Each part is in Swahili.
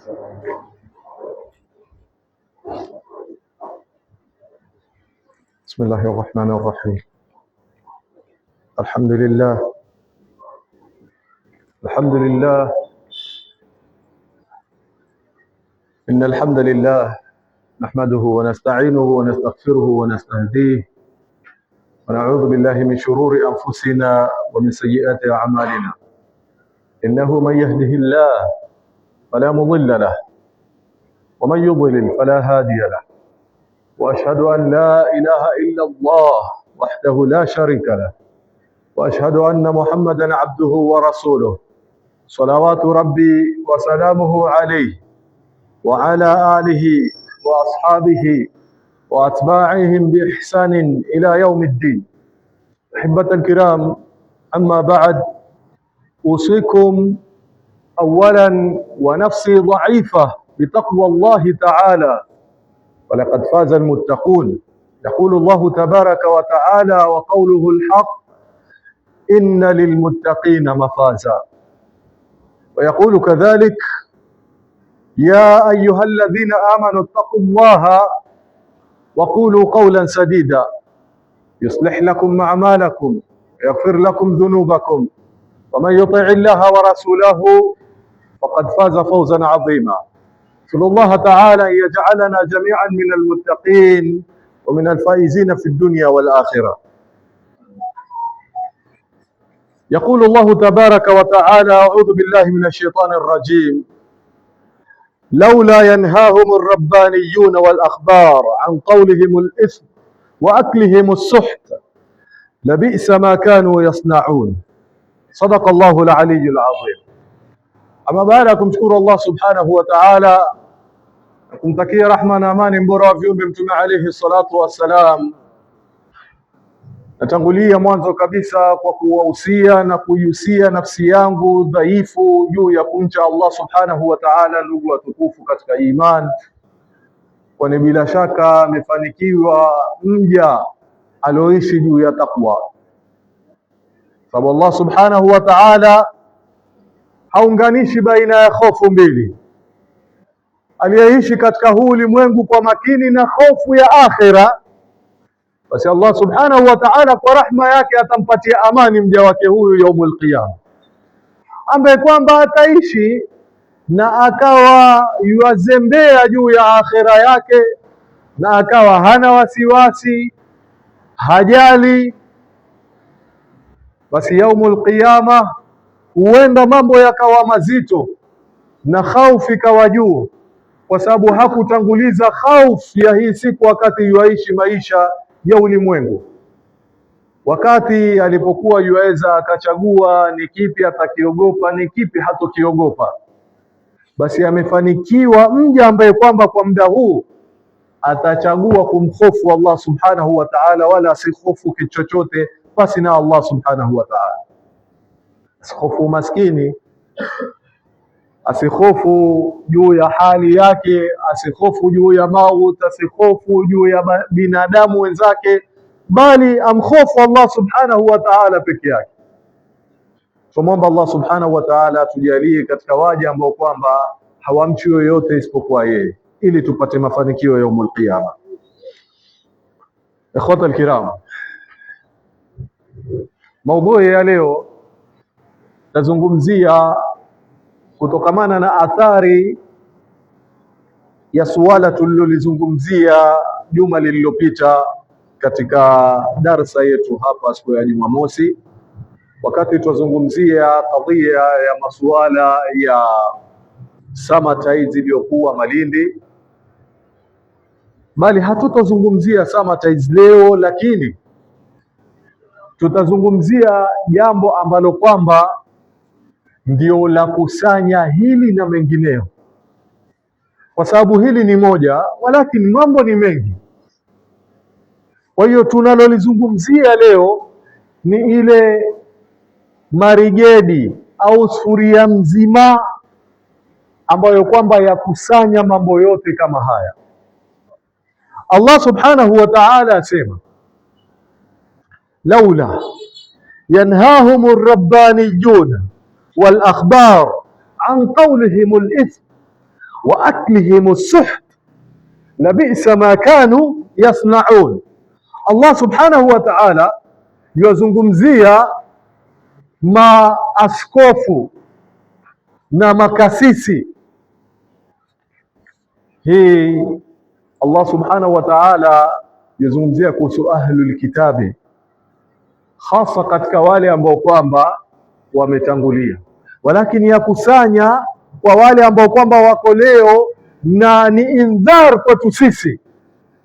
بسم الله الرحمن الرحيم. الحمد لله إن الحمد لله نحمده ونستعينه ونستغفره ونستهديه ونعوذ بالله من شرور أنفسنا ومن سيئات أعمالنا. إنه من يهده الله فلا مضل له ومن يضلل فلا هادي له، وأشهد أن لا إله إلا الله وحده لا شريك له، وأشهد أن محمدا عبده ورسوله صلوات ربي وسلامه عليه وعلى آله وأصحابه وأتباعهم بإحسان إلى يوم الدين. أحبة الكرام، أما بعد، أوصيكم أولا ونفسي ضعيفة بتقوى الله تعالى، ولقد فاز المتقون. يقول الله تبارك وتعالى وقوله الحق: إن للمتقين مفازا. ويقول كذلك: يا أيها الذين آمنوا اتقوا الله وقولوا قولا سديدا يصلح لكم أعمالكم ويغفر لكم ذنوبكم، ومن يطع الله ورسوله فقد فاز فوزا عظيما. نسأل الله تعالى أن يجعلنا جميعا من المتقين ومن الفائزين في الدنيا والآخرة. يقول الله تبارك وتعالى: أعوذ بالله من الشيطان الرجيم: لولا ينهاهم الربانيون والأخبار عن قولهم الإثم وأكلهم السحت لبئس ما كانوا يصنعون. صدق الله العلي العظيم. Ama baada ya kumshukuru Allah subhanahu wa ta'ala na kumtakia rahma na amani mbora wa viumbe Mtume alayhi salatu wassalam, natangulia mwanzo kabisa kwa kuwahusia na kuihusia nafsi yangu dhaifu juu ya kumcha Allah subhanahu wa ta'ala. Ndugu watukufu katika iman, kwani bila shaka amefanikiwa mja alioishi juu ya takwa, sababu Allah subhanahu wa ta'ala haunganishi baina ya hofu mbili. Aliyeishi katika huu ulimwengu kwa makini na hofu ya akhira, basi Allah subhanahu wa ta'ala kwa rahma yake atampatia amani mja wake huyu yaumul qiyama, ambaye kwamba ataishi na akawa yuazembea juu ya akhira yake na akawa hana wasiwasi, hajali, basi yaumul qiyama huenda mambo yakawa mazito na khaufu ikawa juu, kwa sababu hakutanguliza khaufu ya hii siku wakati yuaishi maisha ya ulimwengu. Wakati alipokuwa yuweza akachagua ni kipi atakiogopa, ni kipi hatokiogopa, basi amefanikiwa mja ambaye kwamba kwa muda huu atachagua kumhofu Allah subhanahu wa ta'ala, wala asihofu kitu chochote basi na Allah subhanahu wa ta'ala. Asihofu maskini, asihofu juu ya hali yake, asihofu juu ya mauti, asihofu juu ya binadamu wenzake, bali amhofu Allah subhanahu wa ta'ala peke yake. Tumomba Allah subhanahu wa ta'ala tujalie katika waja ambao kwamba hawamchi yoyote isipokuwa yeye, ili tupate mafanikio ya yaumul qiyama. Ikhwata alkiram, maudhui ya leo tazungumzia kutokamana na athari ya suala tulilolizungumzia juma lililopita katika darsa yetu hapa siku ya Jumamosi, wakati tuzungumzia kadhia ya masuala ya Summertide iliyokuwa Malindi. Bali hatutazungumzia Summertide leo, lakini tutazungumzia jambo ambalo kwamba ndio la kusanya hili na mengineo, kwa sababu hili ni moja, walakini mambo ni mengi. Kwa hiyo tunalolizungumzia leo ni ile marigedi au sufuria mzima ambayo kwamba yakusanya mambo yote kama haya. Allah subhanahu wa ta'ala asema: laula yanhahumur rabbaniyun wal akhbar an qawlihim al ithm wa aklihim suht labisa ma kanu yasnaun. Allah subhanahu wa ta'ala yuwazungumzia maaskofu na makasisi. Hii Allah subhanahu wa ta'ala yazungumzia kuhusu ahlul kitabi, hasa katika wale ambao kwamba wametangulia, walakini yakusanya kwa wale ambao kwamba wako leo, na ni indhar kwetu sisi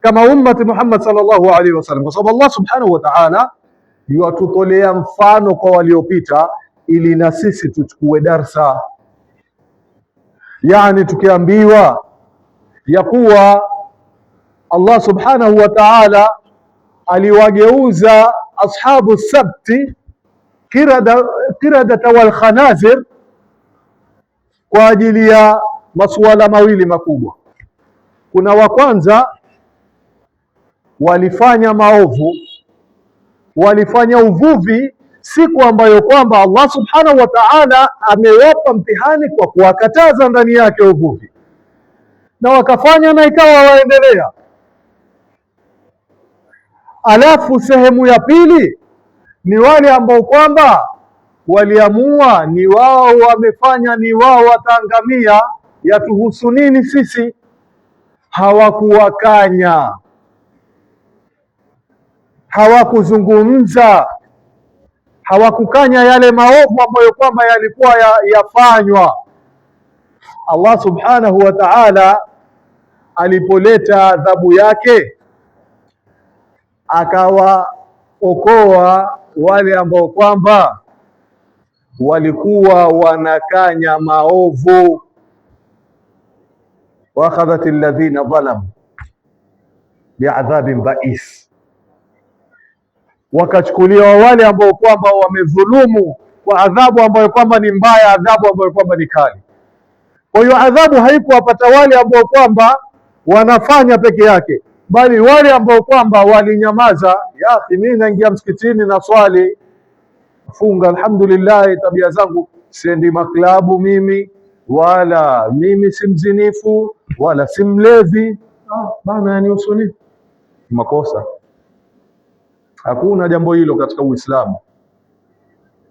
kama ummati Muhammad sallallahu alaihi wasallam, kwa sababu Allah subhanahu wa ta'ala yuwatutolea mfano kwa waliopita ili na sisi tuchukue darsa. Yani tukiambiwa ya kuwa Allah subhanahu wa aliwageuza ashabu sabti kiradata wal khanazir kwa ajili ya masuala mawili makubwa. Kuna wa kwanza, walifanya maovu, walifanya uvuvi siku ambayo kwamba Allah subhanahu wa ta'ala amewapa mtihani kwa kuwakataza ndani yake uvuvi, na wakafanya na ikawa waendelea. Alafu sehemu ya pili ni wale ambao kwamba waliamua ni wao wamefanya, ni wao wataangamia, yatuhusu nini sisi? Hawakuwakanya, hawakuzungumza, hawakukanya yale maovu ambayo kwamba yalikuwa yafanywa. Allah subhanahu wa ta'ala alipoleta adhabu yake akawaokoa wale ambao kwamba walikuwa wanakanya maovu. wa akhadhat alladhina dhalamu bi'adhabin ba'is, wakachukuliwa wale ambao kwamba wamedhulumu kwa adhabu ambayo kwamba ni mbaya, adhabu ambayo kwamba ni kali. Kwa hiyo adhabu haikuwapata wale ambao kwamba wanafanya peke yake, bali wale ambao kwamba walinyamaza. Ya akhi, mimi naingia msikitini na swali, funga, alhamdulillah, tabia zangu, siendi maklabu mimi, wala mimi si mzinifu, wala si mlevi. Bana, yani usuni makosa. Hakuna jambo hilo katika Uislamu,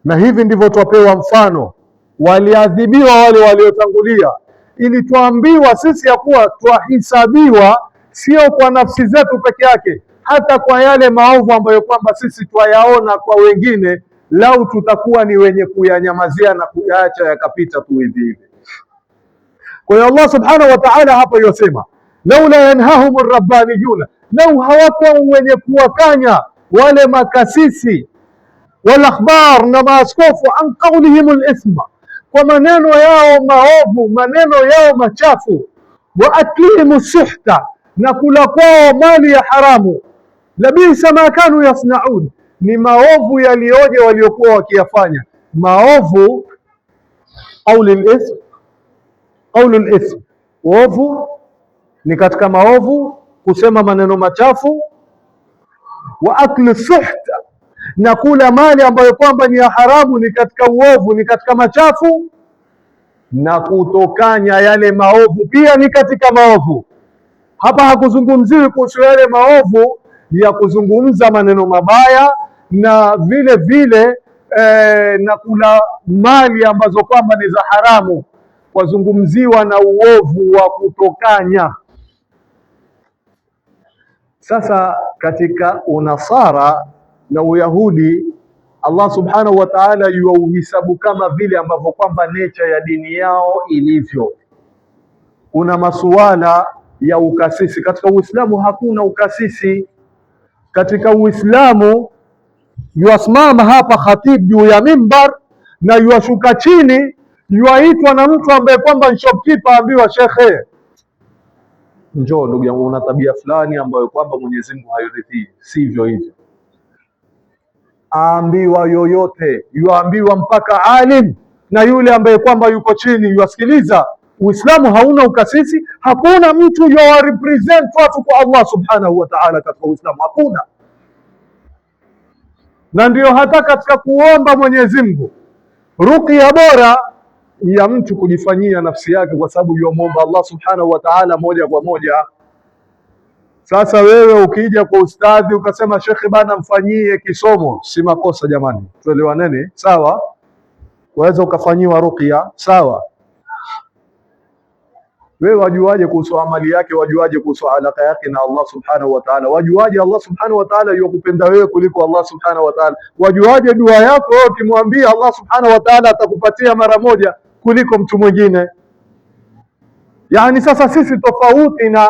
na hivi ndivyo twapewa mfano. Waliadhibiwa wale waliotangulia, ili tuambiwa sisi ya kuwa twahisabiwa sio kwa nafsi zetu peke yake, hata kwa yale maovu ambayo kwamba sisi twayaona kwa wengine, lau tutakuwa ni wenye kuyanyamazia na kuyaacha yakapita tu hivi hivi. Kwa hiyo Allah subhanahu wa ta'ala hapa yosema, laula yanhahum rabbaniyuna, lau hawakuwa wenye kuwakanya wale makasisi wal akhbar na maaskofu, an qawlihim al-ithma, kwa maneno yao maovu, maneno yao machafu, wa aklihim suhta, na kula kwao mali ya haramu, labisa ma kanu yasnaun, ni maovu yalioje waliokuwa wakiyafanya. Maovu qaulul ithm, uovu ni katika maovu, kusema maneno machafu. Wa aklu suhta, na kula mali ambayo kwamba ni ya haramu, ni katika uovu, ni katika machafu. Na kutokanya yale maovu pia ni katika maovu. Hapa hakuzungumziwi kuhusu yale maovu ya kuzungumza maneno mabaya na vile vile na kula mali ambazo kwamba ni za haramu, wazungumziwa na uovu wa kutokanya. Sasa katika unasara na uyahudi, Allah subhanahu wa ta'ala yuuhisabu kama vile ambavyo kwamba nature ya dini yao ilivyo. Kuna masuala ya ukasisi. Katika Uislamu hakuna ukasisi. Katika Uislamu yuasimama hapa khatib juu ya mimbar na yuashuka chini, yuaitwa na mtu ambaye kwamba ni shopkeeper, ambiwa shekhe, njoo ndugu yangu, una tabia fulani ambayo kwamba Mwenyezi Mungu hairidhii. Sivyo hivyo, aambiwa yoyote, yuambiwa mpaka alim na yule ambaye kwamba yuko chini yuasikiliza. Uislamu hauna ukasisi, hakuna mtu yuwa represent watu kwa Allah subhanahu wa ta'ala. Katika Uislamu hakuna, na ndio hata katika kuomba Mwenyezi Mungu ruqya bora ya mtu kujifanyia nafsi yake, kwa sababu yomwomba Allah subhanahu wa ta'ala moja kwa moja. Sasa wewe ukija kwa ustadhi ukasema shekhe bana mfanyie kisomo, si makosa jamani, tuelewaneni sawa. Waweza ukafanyiwa ruqya sawa. Wewe wajuaje kuhusu amali yake? Wajuaje kuhusu alaka yake na Allah subhanahu wa ta'ala? Wajuaje Allah subhanahu wa ta'ala yokupenda wewe kuliko Allah subhanahu wa ta'ala? Wajuaje dua yako ukimwambia Allah subhanahu wa ta'ala atakupatia mara moja kuliko mtu mwingine? Yani sasa sisi tofauti na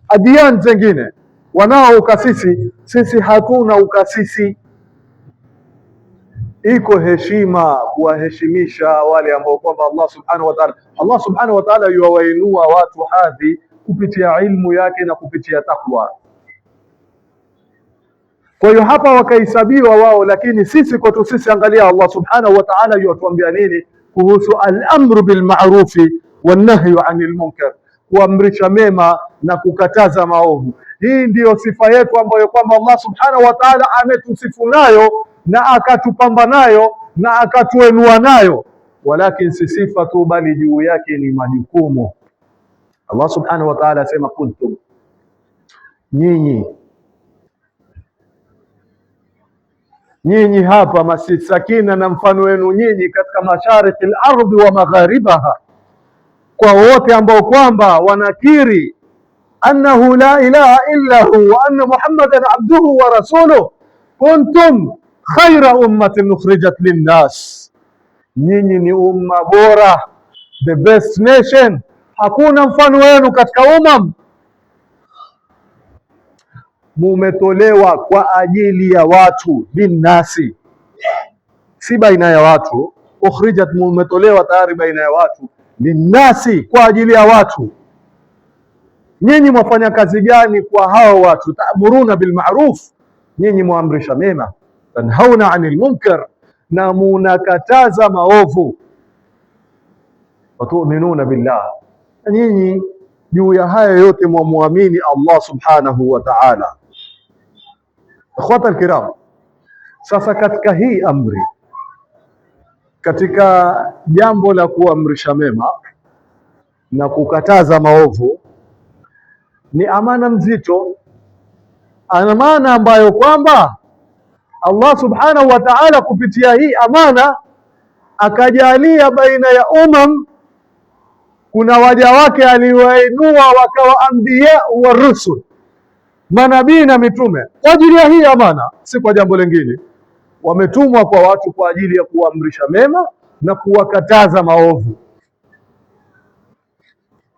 adiyan zingine wanao ukasisi, sisi hatuna ukasisi. Iko heshima, kuwaheshimisha wale ambao kwamba Allah subhanahu wa ta'ala yuwainua watu hadhi kupitia ilmu yake na kupitia takwa. Kwa hiyo hapa wakahesabiwa wao, lakini sisi kwetu sisi, angalia Allah subhanahu wa ta'ala yuatuambia nini kuhusu al-amru bil ma'rufi wan nahyu 'anil munkar, kuamrisha mema na kukataza maovu. Hii ndiyo sifa yetu ambayo kwamba Allah subhanahu wa ta'ala ametusifu nayo na akatupamba nayo na akatuenua nayo, walakin si sifa tu, bali juu yake ni majukumu. Allah subhanahu wa ta'ala asema kuntum, nyinyi hapa masisakina na mfano wenu nyinyi katika mashariki al-ardhi wa magharibaha, kwa wote ambao kwamba wanakiri annahu la ilaha illa hu wa anna Muhammadan abduhu wa rasuluhu, kuntum khaira ummatin ukhrijat linnas, nyinyi ni umma bora, the best nation. Hakuna mfano wenu katika umam, mumetolewa kwa ajili ya watu, linnasi, si baina ya watu. Ukhrijat, mumetolewa tayari baina ya watu, linnasi, kwa ajili ya watu. Nyinyi mwafanya kazi gani kwa hao watu? Ta'muruna bil ma'ruf, nyinyi muamrisha mema, tanhauna 'anil munkar, na munakataza maovu, watu'minuna billah, nyinyi juu ya haya yote mwamuamini Allah subhanahu wa ta'ala. Ikhwata alkiram, sasa katika hii amri, katika jambo la kuamrisha mema na kukataza maovu, ni amana mzito, amana ambayo kwamba Allah subhanahu wa ta'ala kupitia hii amana akajalia baina ya umam kuna waja wake aliwainua wakawa anbiya wa rusul, manabii na mitume, kwa ajili ya hii amana, si kwa jambo lingine. Wametumwa kwa watu kwa ajili ya kuamrisha mema na kuwakataza maovu.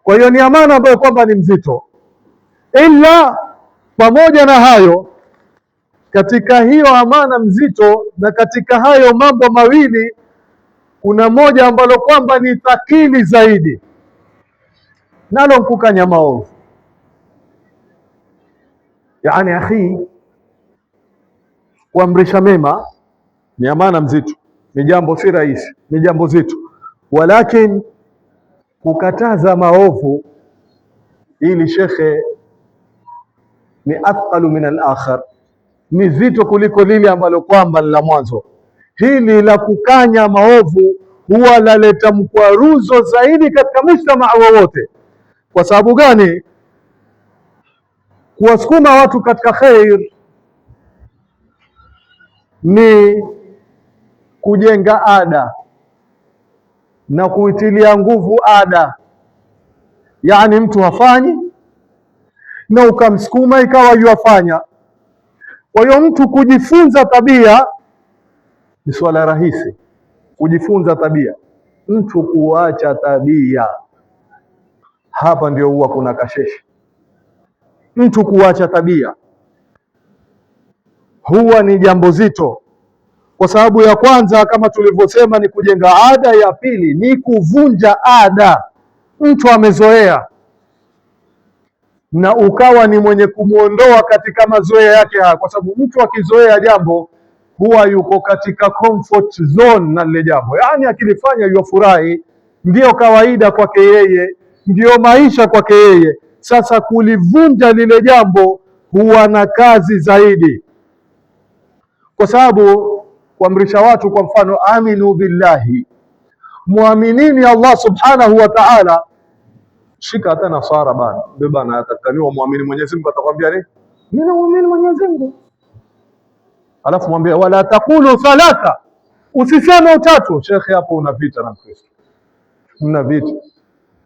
Kwa hiyo ni amana ambayo kwamba ni mzito, ila pamoja na hayo, katika hiyo amana mzito na katika hayo mambo mawili, kuna moja ambalo kwamba ni thakili zaidi, nalo mkukanya maovu. Yani akhi, kuamrisha mema ni amana mzito, ni jambo si rahisi, ni jambo zito, walakin kukataza maovu, ili shekhe, ni athqalu min al-akhar, ni zito kuliko lile ambalo kwamba la mwanzo. Hili la kukanya maovu huwa laleta mkwaruzo zaidi katika mujtamaa wowote. Kwa sababu gani? Kuwasukuma watu katika khair ni kujenga ada na kuitilia nguvu ada, yani mtu hafanyi na ukamsukuma ikawa yuafanya. Kwa hiyo mtu kujifunza tabia ni swala rahisi, kujifunza tabia. Mtu kuacha tabia, hapa ndio huwa kuna kasheshe. Mtu kuacha tabia huwa ni jambo zito, kwa sababu ya kwanza kama tulivyosema ni kujenga ada, ya pili ni kuvunja ada. Mtu amezoea na ukawa ni mwenye kumuondoa katika mazoea yake haya, kwa sababu mtu akizoea jambo huwa yuko katika comfort zone na lile jambo, yani akilifanya yufurahi, ndiyo kawaida kwake yeye, ndiyo maisha kwake yeye. Sasa kulivunja lile jambo huwa na kazi zaidi, kwa sababu kuamrisha watu, kwa mfano, aminu billahi, muaminini Allah subhanahu wa ta'ala. Shika hata nasara bana, beba na atakaniwa muamini Mwenyezi Mungu, atakwambia nini? Mimi naamini Mwenyezi Mungu. Alafu mwambie wala taqulu thalatha, usiseme utatu. Shekhe, hapo una vita na Kristo, una vita.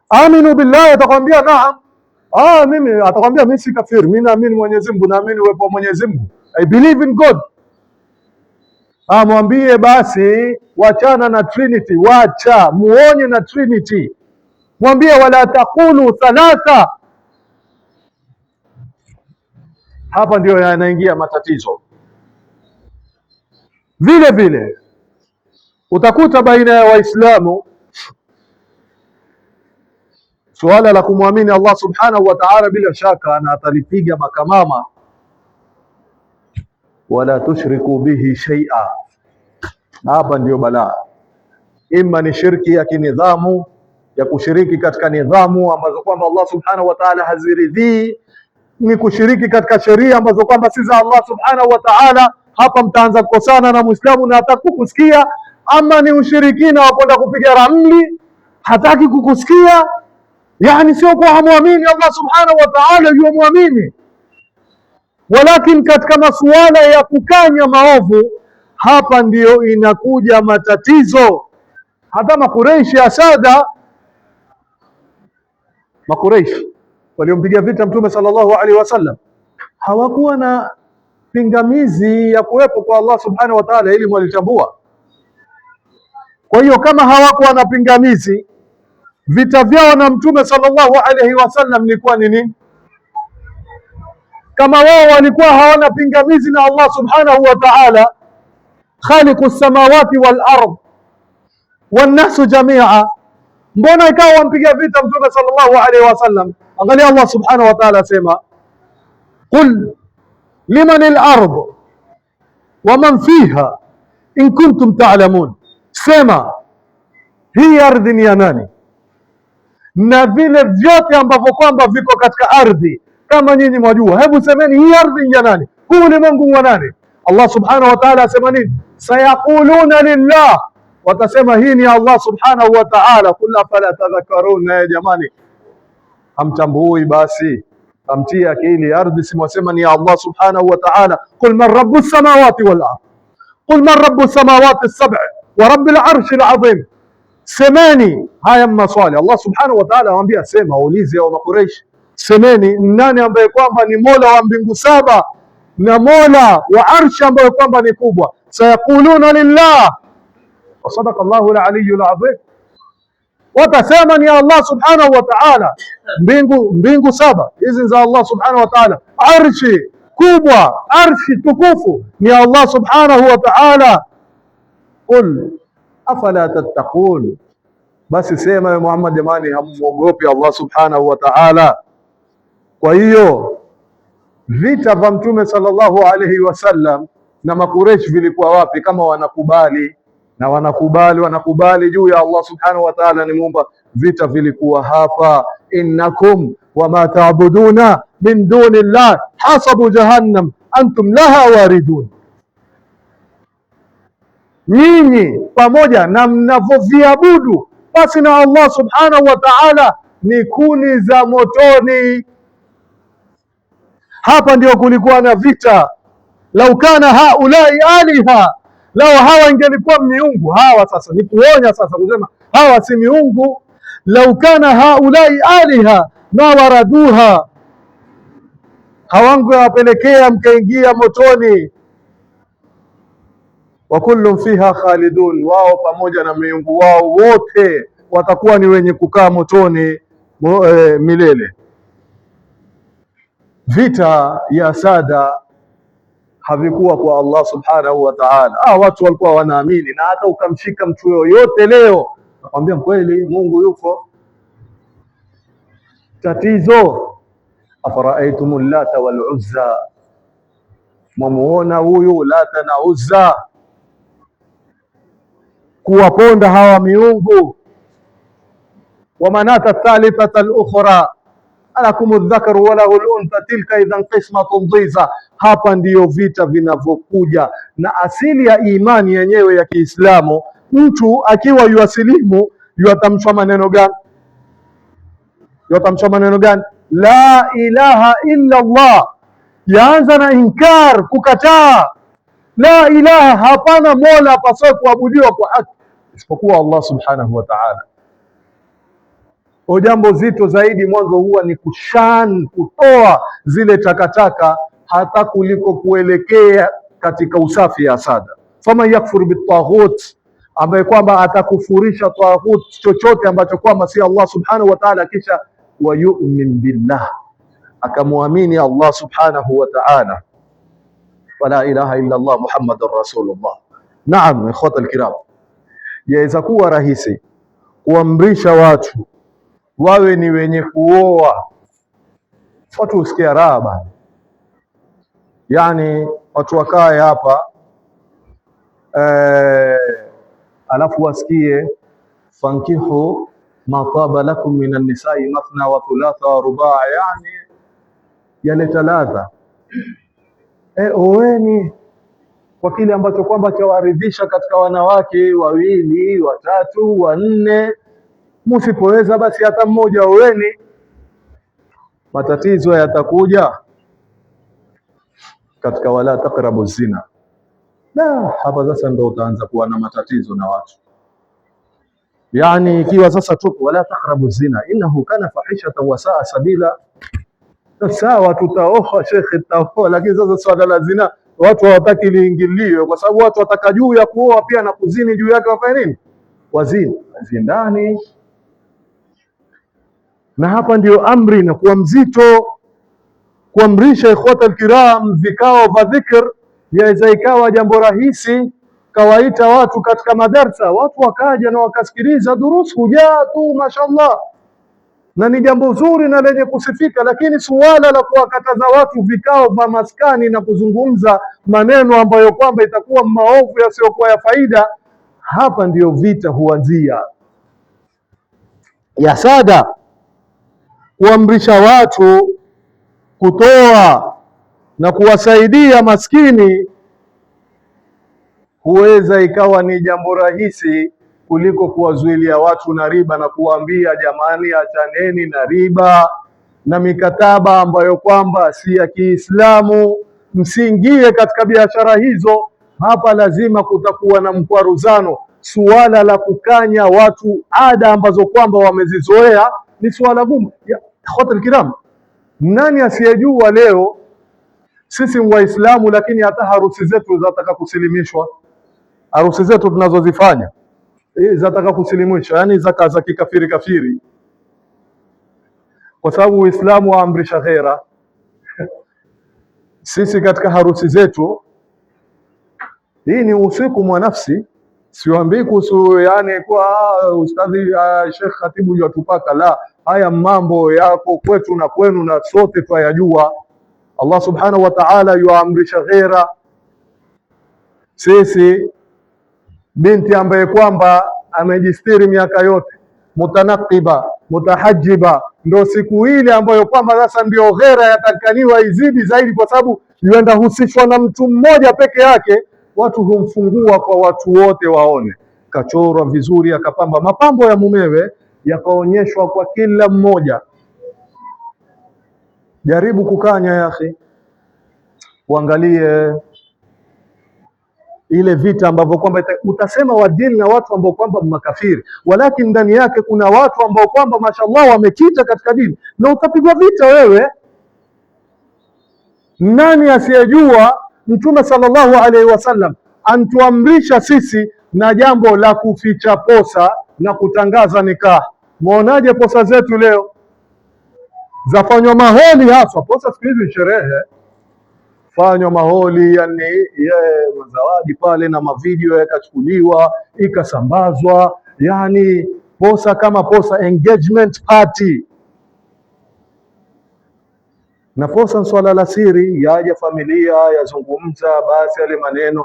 Aminu billahi, atakwambia naam. Mimi atakwambia mimi si kafiri, mimi naamini Mwenyezi Mungu, naamini uwepo wa Mwenyezi Mungu, I believe in God. Mwambie basi wachana na Trinity, wacha muonye na Trinity. Mwambie wala taqulu thalatha. Hapa ndio yanaingia matatizo. Vile vile utakuta baina ya Waislamu suala la kumwamini Allah subhanahu wa ta'ala, bila shaka na atalipiga makamama, wala tushriku bihi shay'a. Hapa ndio balaa. Ima ni shirki ya kinidhamu, ya kushiriki katika nidhamu ambazo kwamba Allah subhanahu wa ta'ala haziridhii, ni kushiriki katika sheria ambazo kwamba si za Allah subhanahu wa ta'ala. Hapa mtaanza kukosana na Muislamu na hataki kukusikia. Ama ni ushirikina wa kwenda kupiga ramli, hataki kukusikia. Yani sio kwa hamwamini Allah subhanahu wa ta'ala, yu muamini, walakin katika masuala ya kukanya maovu, hapa ndiyo inakuja matatizo. Hata Makureishi asada, Makureishi waliompiga vita Mtume sallallahu alaihi wasallam hawakuwa na pingamizi ya kuwepo kwa Allah subhanahu wa ta'ala, ili walitambua. Kwa hiyo kama hawakuwa na pingamizi, vita vyao na Mtume sallallahu alaihi wasallam ilikuwa nini? Kama wao walikuwa hawana pingamizi na Allah subhanahu wa ta'ala, khaliqu samawati wal ard wan nasu jamia, mbona ikawa wampiga vita Mtume sallallahu alaihi wasallam? Angalia Allah subhanahu wa ta'ala asema, qul liman al-ard wa man fiha in kuntum ta'lamun, sema hii ardhi ni ya nani na vile vyote ambavyo kwamba viko katika ardhi, kama nyinyi mwajua. Hebu semeni hii ardhi ni ya nani, huu ulimwengu wa nani? Allah subhanahu wa ta'ala asema nini? Sayaquluna lillah, watasema hii ni Allah subhanahu wa ta'ala. Qul afala tadhakkarun, na jamani hamtambui? Basi amtie akili. Ardhi simwasema ni Allah subhanahu wa ta'ala. Qul man rabbus samawati wal ard, qul man rabbus samawati as-sab'i wa rabbil arshil azim. Semeni haya maswali. Allah subhanahu wa ta'ala anamwambia sema, waulize wa Makureishi, semeni nani ambaye kwamba ni mola wa mbingu saba na mola wa arshi ambaye kwamba ni kubwa? Sayaquluna lillah wa sadaqa Allahu al-aliyyul azim. Watasema ni Allah subhanahu wa ta'ala. Mbingu saba hizi za Allah subhanahu wa ta'ala, arshi kubwa, arshi tukufu ni Allah subhanahu wa ta'ala. Qul afala tattaqun, basi sema ya Muhammad, jamani hamuogopi Allah subhanahu wa ta'ala. Kwa hiyo vita vya Mtume sallallahu alaihi wasallam na Makureishi vilikuwa wapi kama wanakubali na wanakubali juu ya Allah subhanahu wa ta'ala ni muumba? Vita vilikuwa hapa, innakum wama ta'buduna min duni llah hasabu jahannam antum laha waridun. Nyinyi pamoja na mnavyoviabudu basi na Allah subhanahu wa ta'ala ni kuni za motoni. Hapa ndio kulikuwa na vita. Lau kana haulai aliha, lao hawa ingelikuwa miungu hawa. Sasa ni kuonya sasa, kusema hawa si miungu. Lau kana haulai aliha ma waraduha, hawangewapelekea mkaingia motoni. Wa kullum fiha khalidun, wao pamoja na miungu wao wote watakuwa ni wenye kukaa motoni milele. Vita ya sada havikuwa kwa Allah subhanahu wa ta'ala. Watu walikuwa wanaamini, na hata ukamshika mtu yoyote leo nakwambia kweli Mungu yuko. Tatizo afara'aytumul lata wal uzza, mwamuona huyu Lata na Uzza kuwaponda hawa miungu. Wa manata thalithata al-ukhra alakum dhakaru wa lahu al-untha tilka idhan qismatun dhiza. Hapa ndiyo vita vinavyokuja, na asili ya imani yenyewe ya Kiislamu mtu akiwa yuasilimu yuatamshwa maneno gani? Yuatamshwa maneno gani? La ilaha illa Allah. Yaanza na inkar, kukataa la ilaha, hapana mola apasaye kuabudiwa kwa haki isipokuwa Allah subhanahu wa ta'ala. Jambo zito zaidi mwanzo huwa ni kutoa zile takataka hata kuliko kuelekea katika usafi ya sada. Faman yakfur bitaghut, ambaye kwamba atakufurisha taghut, chochote ambacho kwamba si Allah subhanahu wa ta'ala, kisha wa yu'min billah, akamwamini Allah subhanahu wa ta'ala. Wala ilaha illa Allah Muhammadur Rasulullah. Naam, ikhwata alkiram, yaweza kuwa rahisi kuamrisha watu wawe ni wenye kuoa, watu usikia raha bana. Yani watu wakae hapa alafu wasikie fankihu ma taba lakum minan nisai mathna wa thulatha wa rubaa, yani yaleta ladha. Oweni kwa kile ambacho kwamba chawaridhisha katika wanawake, 2, 3, 4. Msipoweza basi hata mmoja oweni. Matatizo yatakuja katika wala taqrabu zina. Na hapa sasa ndo utaanza kuwa na matatizo na watu. Yani ikiwa sasa tuko wala taqrabu zina innahu kana fahishatan wa saa sabila, sawa tutaoa shekhe, tutaoa, lakini sasa swala la zina watu hawataki liingiliwe, kwa sababu watu wataka juu ya kuoa pia na kuzini juu yake wafanye nini? Wazini ndani. Na hapa ndio amri na kuwa mzito kuamrisha. Ikhwata alkiram, vikao vya dhikr yaweza ikawa jambo rahisi, kawaita watu katika madarsa, watu wakaja na wakasikiliza durusu, hujaa tu mashallah, na ni jambo zuri na lenye kusifika. Lakini suala la kuwakataza watu vikao vya maskani na kuzungumza maneno ambayo kwamba itakuwa maovu yasiyokuwa ya faida, hapa ndio vita huanzia. Ya sada kuamrisha watu kutoa na kuwasaidia maskini huweza ikawa ni jambo rahisi kuliko kuwazuilia watu na riba na kuwaambia jamani, achaneni na riba na mikataba ambayo kwamba si ya Kiislamu, msiingie katika biashara hizo. Hapa lazima kutakuwa na mkwaruzano. Suala la kukanya watu ada ambazo kwamba wamezizoea ni suala gumu. Ikhwatul kiram, nani asiyejua leo sisi Waislamu, lakini hata harusi zetu zataka kusilimishwa. Harusi zetu tunazozifanya zataka kusilimishwa, yani zaka za kikafiri kafiri, kwa sababu Uislamu waamrisha ghera. Sisi katika harusi zetu, hii ni usiku mwa nafsi, siwaambii kuhusu yani kwa ustadhi Sheikh Khatibu yatupaka, la, haya mambo yako kwetu na kwenu na sote twayajua. Allah subhanahu wa ta'ala yuamrisha ghera. Sisi binti ambaye kwamba amejistiri miaka yote, mutanaqiba, mutahajiba, ndo siku ile ambayo kwamba sasa ndio ghera yatakaniwa izidi zaidi, kwa sababu yuenda husishwa na mtu mmoja peke yake. Watu humfungua kwa watu wote waone, kachorwa vizuri, akapamba mapambo ya mumewe yakaonyeshwa kwa kila mmoja. Jaribu kukanya ya akhi, uangalie ile vita ambavyo kwamba utasema wadini na watu ambao kwamba makafiri, walakini ndani yake kuna watu ambao kwamba mashallah wamekita katika dini, na utapigwa vita wewe. Nani asiyejua Mtume sallallahu alaihi wasallam antuamrisha sisi na jambo la kuficha posa na kutangaza nikah. Muonaje posa zetu leo zafanywa maholi? Hasa posa siku hizi sherehe, fanywa maholi, yani mazawadi pale na mavideo yakachukuliwa ikasambazwa, yani posa kama posa, engagement party. Na posa swala la siri, yaja familia yazungumza, basi yale maneno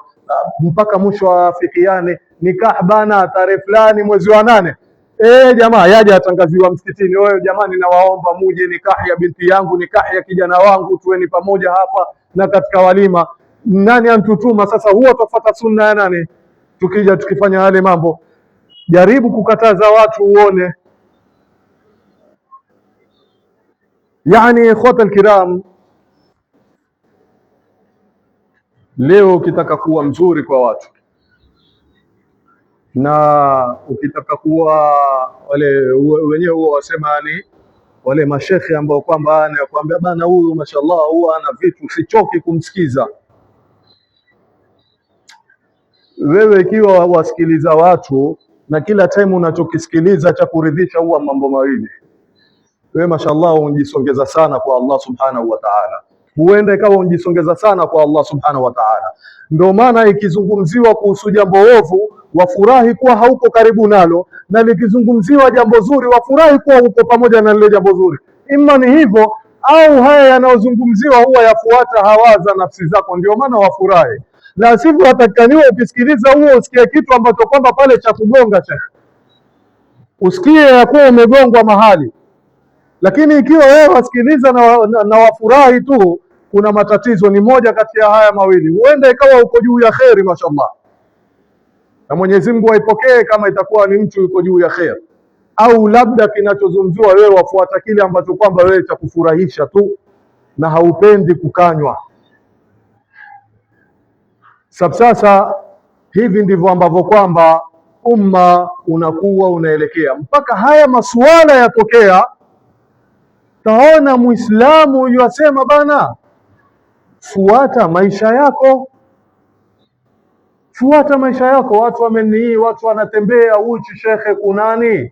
mpaka mwisho afikiane nikah bana tarehe fulani mwezi wa 8. Jamaa yaja atangaziwa msikitini, wewe jamani, nawaomba muje nikah ya binti yangu, nikah ya kijana wangu, tuweni pamoja hapa na katika walima. Nani antutuma sasa? Huwa tufuata sunna ya nani? tukija tukifanya yale mambo. Jaribu kukataza watu uone. Yani ikhwata alkiram, leo ukitaka kuwa mzuri kwa watu na ukitaka kuwa wale wenyewe huwa wasema ni wale mashekhe ambao kwamba anakuambia bana, huyu mashallah huwa ana vitu, usichoki kumsikiza. Wewe ikiwa wasikiliza watu na kila time unachokisikiliza cha kuridhisha huwa mambo mawili, wewe mashallah unjisongeza sana kwa Allah subhanahu wa ta'ala. Huenda ikawa unjisongeza sana kwa Allah subhanahu wa ta'ala. Ndio maana ikizungumziwa kuhusu jambo ovu wafurahi kuwa hauko karibu nalo, na likizungumziwa jambo zuri wafurahi kuwa uko pamoja na lile jambo zuri. Ima ni hivyo au haya yanayozungumziwa huwa yafuata hawa za nafsi zako, ndio maana wafurahi. La sivyo watakaniwa ukisikiliza huo usikie kitu ambacho kwamba pale cha kugonga cha usikie ya kuwa umegongwa mahali. Lakini ikiwa wewe wasikiliza na wafurahi tu, kuna matatizo. Ni moja kati ya haya mawili, huenda ikawa uko juu ya kheri mashallah, na Mwenyezi Mungu aipokee kama itakuwa ni mtu yuko juu ya kheri, au labda kinachozungumziwa wewe wafuata kile ambacho kwamba wewe cha kufurahisha tu na haupendi kukanywa. Sasa hivi ndivyo ambavyo kwamba umma unakuwa unaelekea mpaka haya masuala yatokea. Taona Muislamu yasema bana, fuata maisha yako, fuata maisha yako. Watu wamenii, watu wanatembea uchi, shekhe kunani?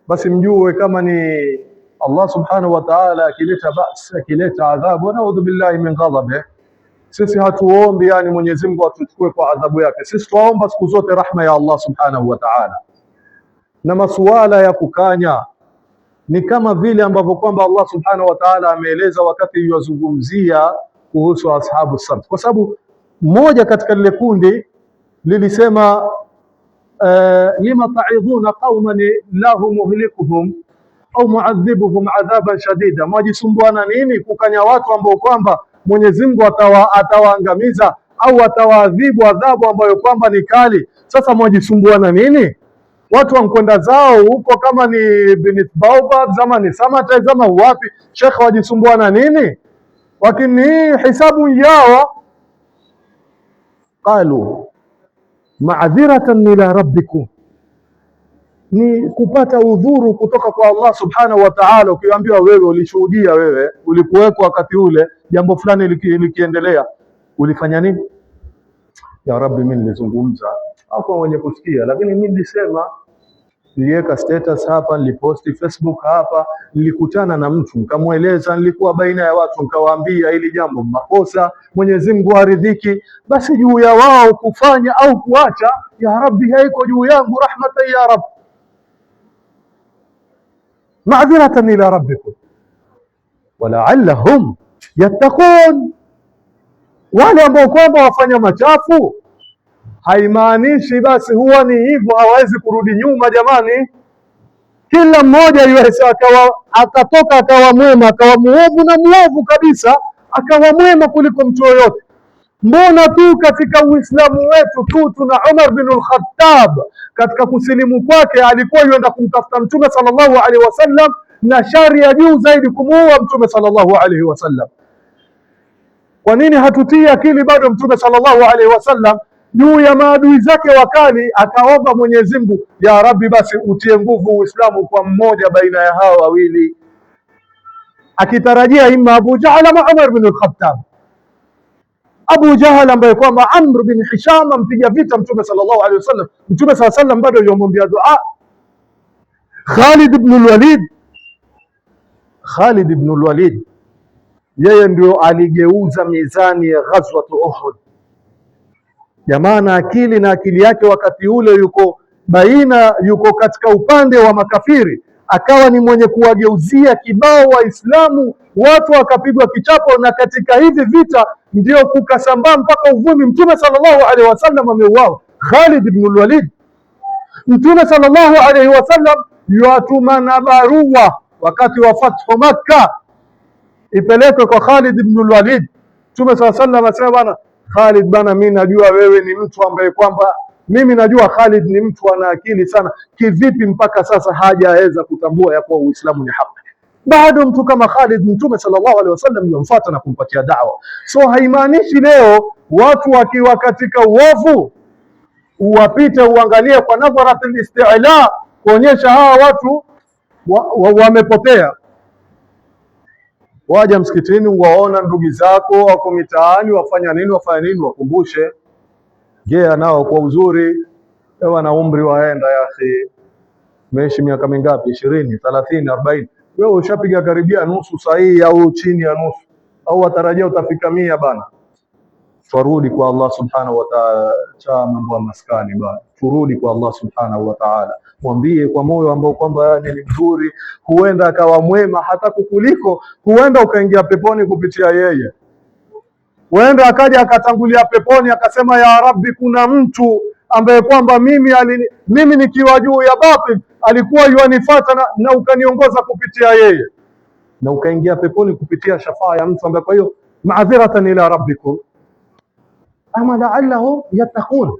Basi mjue kama ni Allah subhanahu wa ta'ala akileta basi, akileta adhabu, naudhu billahi min ghadhabi. Sisi hatuombi yani Mwenyezi Mungu atuchukue kwa adhabu yake, sisi tuomba siku zote rahma ya Allah subhanahu wa ta'ala. Na masuala ya kukanya ni kama vile ambavyo kwamba Allah subhanahu wa ta'ala ameeleza wakati yuwazungumzia kuhusu ashabu sabt, kwa sababu moja katika lile kundi lilisema lima ta'idhuna qauman lahu muhlikuhum au muadhibuhum adhaban shadida, mwajisumbuana nini kukanya watu ambao kwamba Mwenyezi Mungu atawaangamiza au atawaadhibu adhabu ambayo kwamba ni kali. Sasa mwajisumbuana nini? Watu wankwenda zao huko, kama ni Binit Baobab zama ni Samata zama wapi, shekhe wajisumbuana nini? Lakini hisabu yao qalu ma'dhiratan ila rabbikum, ni kupata udhuru kutoka kwa Allah subhanahu wa ta'ala. Ukiambiwa wewe ulishuhudia, wewe ulikuweko wakati ule jambo fulani likiendelea, ulifanya nini? Ya Rabbi, mimi nilizungumza hapo wenye kusikia, lakini mimi nilisema, niliweka status hapa, niliposti Facebook hapa, nilikutana na mtu nikamweleza, nilikuwa baina ya watu nikawaambia hili jambo makosa, Mwenyezi Mungu aridhiki. Basi juu ya wao kufanya au kuacha, ya Rabbi haiko juu yangu, rahmatan ya Rabbi, ma'dhiratan ila rabbikum wala'allahum yattaqun. Wale ambao kwamba wafanya machafu haimaanishi basi huwa ni hivyo, hawezi kurudi nyuma. Jamani, kila mmoja yuweza akatoka akawa mwema, akawa muovu na muovu kabisa, akawa mwema kuliko mtu yoyote. Mbona tu katika Uislamu wetu tu tuna Umar bin al-Khattab, katika kusilimu kwake alikuwa yuenda kumtafuta Mtume sallallahu alaihi wasallam, na shari ya juu zaidi kumuua Mtume sallallahu alaihi wasallam. Kwa nini hatutii akili bado? Mtume sallallahu alaihi wasallam juu ya maadui zake wakali akaomba Mwenyezi Mungu, ya Rabbi, basi utie nguvu Uislamu kwa mmoja baina ya hawa wawili, akitarajia ima Abu Jahl ama Umar bin al-Khattab. Abu Jahl ambaye kwamba Amr bin Hisham mpiga vita Mtume sallallahu alaihi wasallam, Mtume sallallahu alaihi wasallam bado yomwambia dua. Khalid ibn al-Walid, Khalid ibn al-Walid yeye ndio aligeuza mizani ya ghazwat Uhud. Jamani, akili na akili yake wakati ule yuko katika upande wa makafiri, akawa ni mwenye kuwageuzia kibao Waislamu, watu wakapigwa kichapo. Na katika hivi vita ndio kukasambaa mpaka uvumi Mtume sallallahu alaihi wasallam ameuawa. Khalid ibn al-Walid, Mtume sallallahu alaihi wasallam yuatuma na barua wakati wa fathu Makkah ipelekwe kwa Khalid ibn al-Walid. Mtume sallallahu alaihi wasallam asema bana, Khalid bana, mimi najua wewe ni mtu ambaye kwamba mimi najua Khalid ni mtu ana akili sana. Kivipi mpaka sasa hajaweza kutambua ya kuwa Uislamu ni haki? Bado mtu kama Khalid Mtume sallallahu alaihi wasallam yomfuata na kumpatia da'wa. So haimaanishi leo watu wakiwa katika uovu uwapite uangalie kwa nadharatul istila kuonyesha hawa watu wamepotea. Waja msikitini waona ndugu zako wako mitaani wafanya nini, wakumbushe. Je, anao kwa uzuri ewa na umri waenda ya akhi, umeishi miaka mingapi? 20, 30, 40. Wewe ushapiga karibia nusu sahihi au chini ya nusu, au watarajia utafika 100 bana. Turudi kwa Allah subhanahu wa ta'ala, cha mambo ya maskani bana. Turudi kwa Allah subhanahu wa ta'ala, mwambie kwa moyo ambao kwamba ni mzuri, huenda akawa mwema hata kukuliko, huenda ukaingia peponi kupitia yeye. Huenda akaja akatangulia peponi akasema, ya Rabbi, kuna mtu ambaye kwamba mimi nikiwa juu ya batil alikuwa yuanifuata na ukaniongoza kupitia yeye, na ukaingia peponi kupitia shafaa ya mtu ambaye. Kwa hiyo maadhiratan ila rabbikum ama la'allahu yattaqun.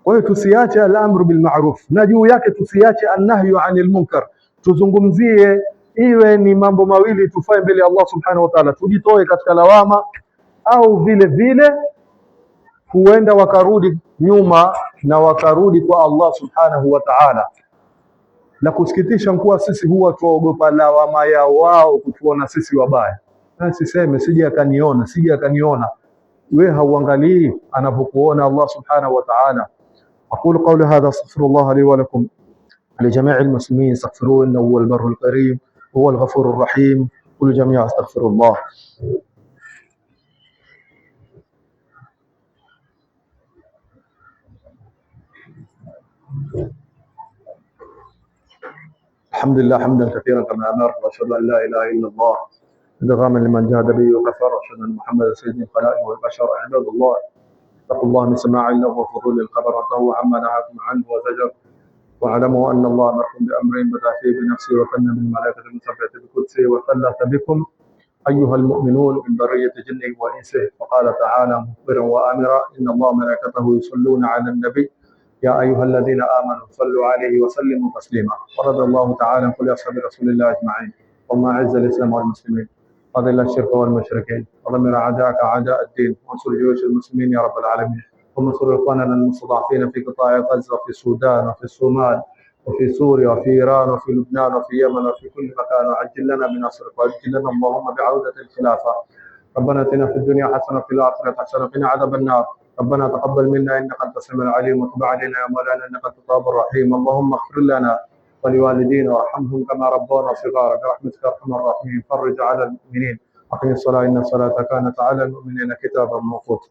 Kwa hiyo tusiache al-amru bil ma'ruf, na juu yake tusiache an-nahyu 'anil munkar. Tuzungumzie iwe ni mambo mawili tufae mbele ya Allah subhanahu wa ta'ala, tujitoe katika lawama, au vile vile huenda wakarudi nyuma na wakarudi kwa Allah subhanahu wa ta'ala. La kusikitisha kuwa sisi huwa tuogopa lawama ya wao kutuona sisi wabaya. Na siseme sije akaniona. Wewe hauangalii anapokuona Allah subhanahu wa ta'ala. أقول قولي هذا أستغفر الله لي ولكم لجميع المسلمين استغفروه إنه هو البر الكريم وهو الغفور الرحيم. كل جميع استغفر الله. الحمد لله حمدا كثيرا كما أمر، وأشهد أن لا إله إلا الله إدغاما لمن جاهد به وكفر، وأشهد أن محمدا سيد الخلائق والبشر. عباد الله، اتقوا الله من سماع الله وفضول الخبر، وانتهوا عما نهاكم عنه وزجر، واعلموا أن الله أمركم بأمر بدأ فيه بنفسه وثنى بالملائكة المسبحة بقدسه وثلث بكم أيها المؤمنون من برية جنه وإنسه، فقال تعالى مخبرا وآمرا: إن الله وملائكته يصلون على النبي يا أيها الذين آمنوا صلوا عليه وسلموا تسليما. ورضي الله تعالى عن كل أصحاب رسول الله أجمعين. اللهم أعز الإسلام والمسلمين، وأذل الشرك والمشركين، ودمر أعداءك أعداء الدين، وانصر جيوش المسلمين يا رب العالمين. وانصر إخواننا المستضعفين في قطاع غزة وفي السودان وفي الصومال وفي سوريا وفي إيران وفي لبنان وفي يمن وفي كل مكان، وعجل لنا بنصرك، وعجل لنا اللهم بعودة الخلافة. ربنا اتنا في الدنيا حسنة وفي الآخرة حسنة وقنا عذاب النار. ربنا تقبل منا إنك أنت السميع العليم، وتب علينا يا مولانا إنك أنت التواب الرحيم. اللهم اغفر لنا ولوالدينا وارحمهم كما ربونا صغارا برحمتك أرحم الراحمين. فرج على المؤمنين. أقم الصلاة إن الصلاة كانت على المؤمنين كتابا موقوتا.